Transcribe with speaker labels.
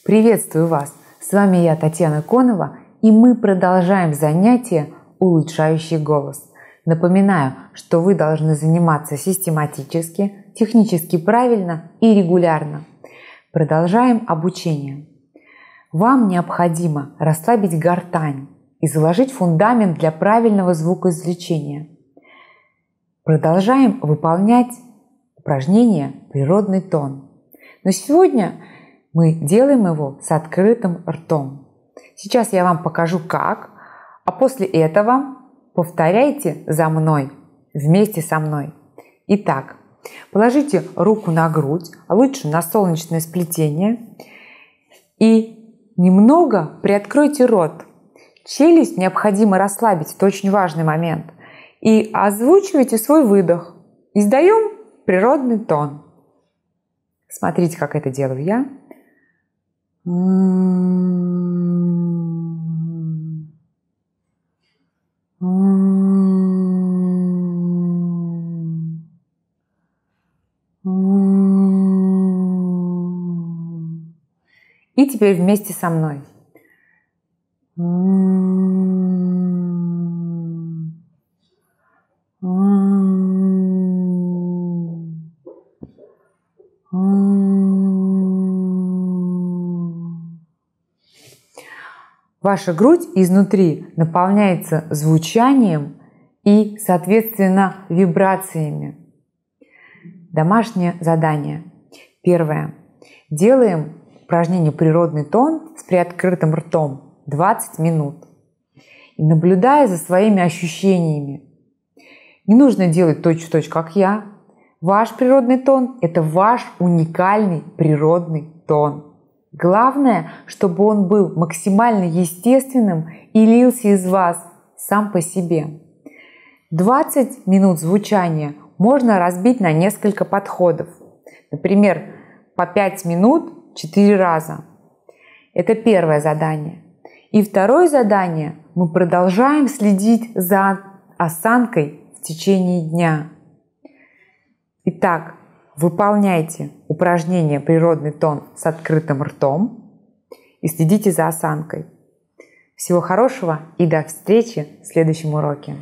Speaker 1: Приветствую вас! С вами я, Татьяна Конова, и мы продолжаем занятие «Улучшающий голос». Напоминаю, что вы должны заниматься систематически, технически правильно и регулярно. Продолжаем обучение. Вам необходимо расслабить гортань и заложить фундамент для правильного звукоизвлечения. Продолжаем выполнять упражнение «Природный тон». Но сегодня мы делаем его с открытым ртом. Сейчас я вам покажу как, а после этого повторяйте за мной, вместе со мной. Итак, положите руку на грудь, а лучше на солнечное сплетение, и немного приоткройте рот. Челюсть необходимо расслабить, это очень важный момент. И озвучивайте свой выдох. Издаем природный тон. Смотрите, как это делаю я. И теперь вместе со мной. Ваша грудь изнутри наполняется звучанием и, соответственно, вибрациями. Домашнее задание. Первое. Делаем упражнение «Природный тон» с приоткрытым ртом 20 минут. И наблюдая за своими ощущениями. Не нужно делать точь-в-точь, как я. Ваш природный тон – это ваш уникальный природный тон. Главное, чтобы он был максимально естественным и лился из вас сам по себе. 20 минут звучания можно разбить на несколько подходов. Например, по 5 минут 4 раза. Это первое задание. И второе задание – мы продолжаем следить за осанкой в течение дня. Итак, выполняйте упражнение «Природный тон» с открытым ртом и следите за осанкой. Всего хорошего и до встречи в следующем уроке.